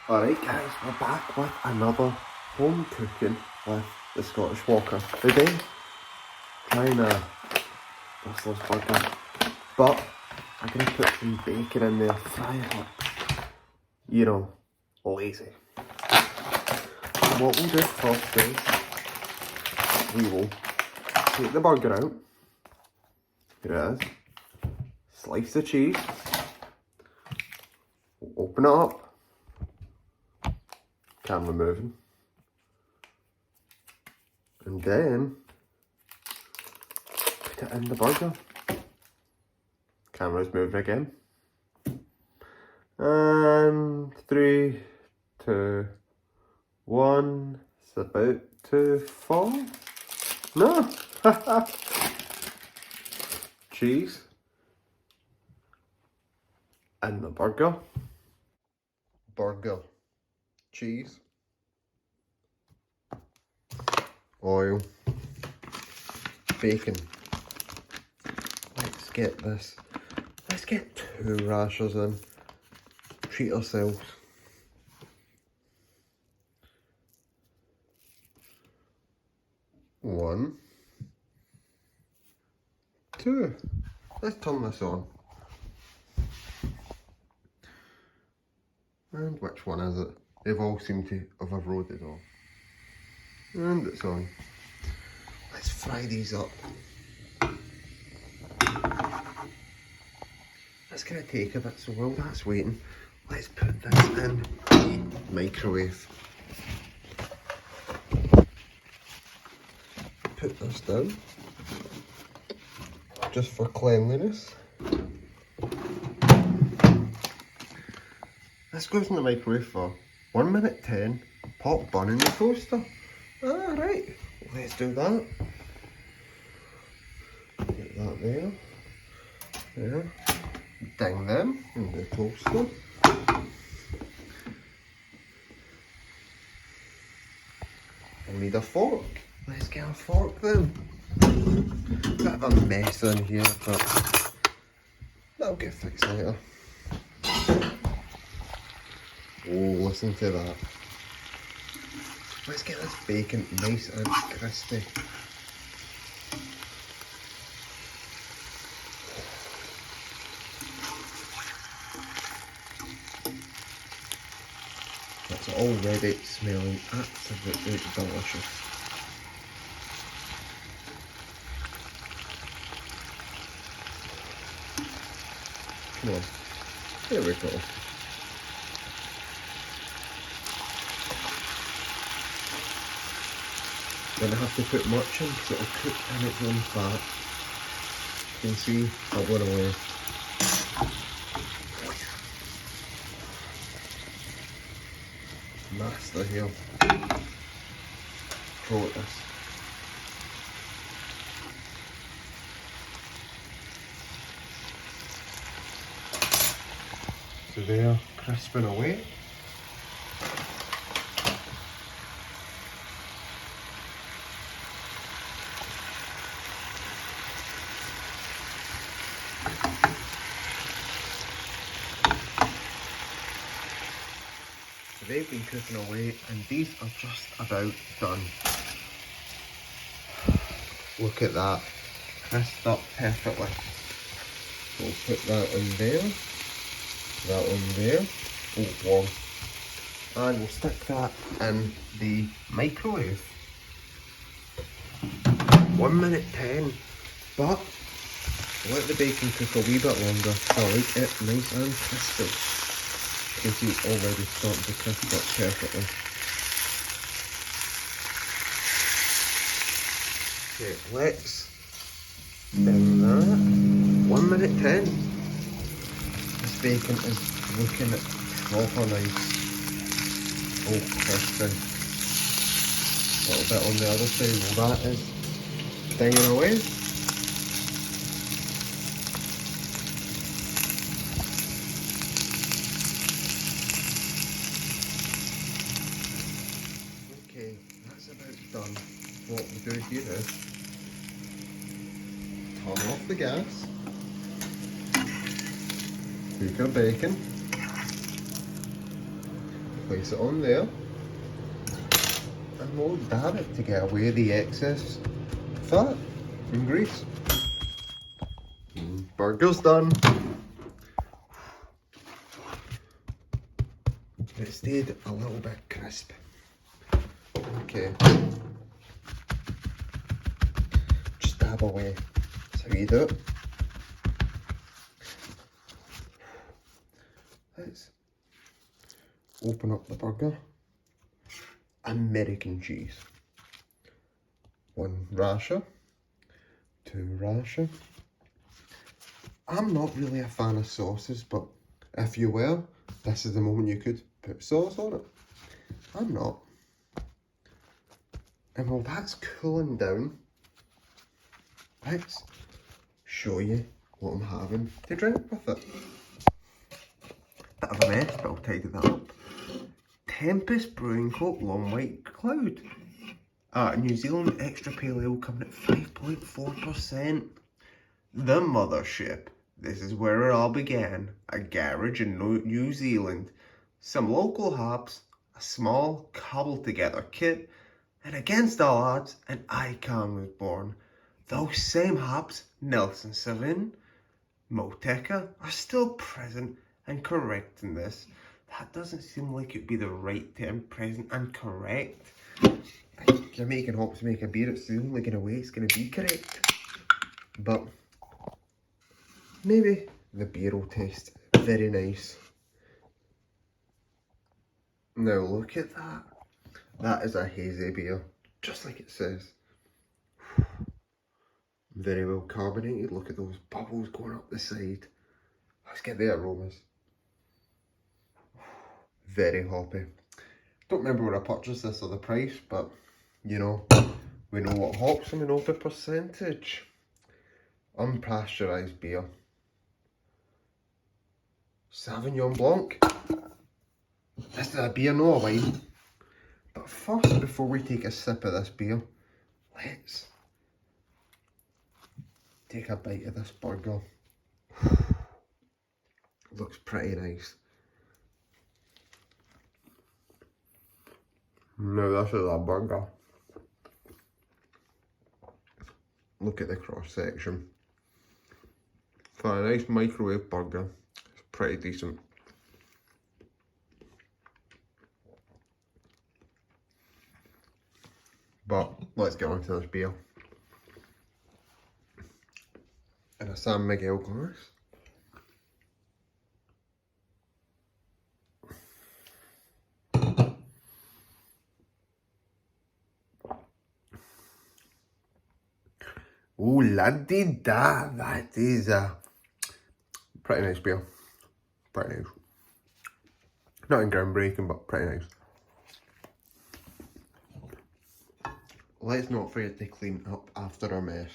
Alright guys, we're back with another home cooking with the Scottish Walker. Today, trying a Brussels burger, but I'm going to put some bacon in there, fry it up. You know, lazy. So what we'll do first is, we will take the burger out. Here it is. Slice the cheese. We'll open it up. Camera moving, and then put it in the burger. Camera's moving again, and 3, 2, 1. It's about to fall. No. Cheese in the burger. Cheese, oil, bacon. Let's get this. Let's get 2 rashers in. Treat ourselves. One, 2. Let's turn this on. And which one is it? They've all seemed to have eroded off. And it's on. Let's fry these up. That's going to take a bit, so while that's waiting, let's put this in the microwave. Put this down, just for cleanliness. This goes in the microwave for 1 minute 10, pop bun in the toaster. Alright, let's do that. Get that there. There. Ding them in the toaster. I need a fork. Let's get a fork then. Bit of a mess in here, but that'll get fixed later. Oh, listen to that. Let's get this bacon nice and crispy. That's already smelling absolutely delicious. Come on, there we go. Don't have to put much in because it'll cook in its own fat. You can see bubbling away. Master here. Pro at this. So they're crisping away. They've been cooking away and these are just about done. Look at that, crisped up perfectly. We'll put that in there, that one there, oh warm. And we'll stick that in the microwave. 1 minute 10, but let the bacon cook a wee bit longer. I like it nice and crispy. You can see it's already starting to crisp up perfectly. Okay, let's dim that. 1 minute 10. This bacon is looking proper nice. Oh, crispy. A little bit on the other side. Well, that is dinging away. Okay, that's about done. What we do here is turn off the gas, cook our bacon, place it on there. And we'll dab it to get away the excess fat and grease. Burger's done. It stayed a little bit crisp. Okay. Just dab away. That's how you do it. Let's open up the burger. American cheese. 1 rasher. 2 rasher. I'm not really a fan of sauces, but if you were, this is the moment you could put sauce on it. I'm not. And while that's cooling down, let's show you what I'm having to drink with it. Bit of a mess, but I'll tidy that up. Tempest Brewing Co. Long White Cloud. New Zealand Extra Pale Ale coming at 5.4%. The mothership. This is where it all began. A garage in New Zealand. Some local hops, a small cobbled together kit, and against all odds, an icon was born. Those same hops, Nelson Sauvin, Moteca, are still present and correct in this. That doesn't seem like it'd be the right term, present and correct. If you're making hops to make a beer, it's the only kind of way it's going to be correct. But maybe the beer will taste very nice. Now look at that. That is a hazy beer, just like it says. Very well carbonated. Look at those bubbles going up the side. Let's get the aromas. Very hoppy. Don't remember where I purchased this or the price, but you know, we know what hops and we know the percentage. Unpasteurised beer. Sauvignon Blanc. This is a beer, not a wine. But first, before we take a sip of this beer, let's take a bite of this burger. Looks pretty nice. Now this is a burger. Look at the cross section. For a nice microwave burger, it's pretty decent. But let's get on to this beer. In a San Miguel glass. Oh, la-di-da, that is a pretty nice beer. Pretty nice. Nothing groundbreaking, but pretty nice. Let's not forget to clean up after our mess.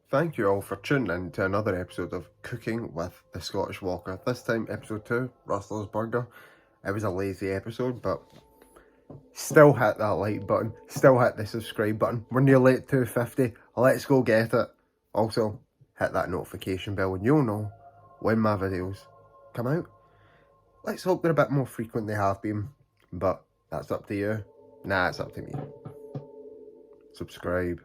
Thank you all for tuning in to another episode of Cooking with the Scottish Walker. This time, episode 2, Rustler's Burger. It was a lazy episode, but still hit that like button, still hit the subscribe button. We're nearly at 250, let's go get it. Also, hit that notification bell and you'll know when my videos come out. Let's hope they're a bit more frequent than they have been, but that's up to you. Nah, it's up to me. Subscribe.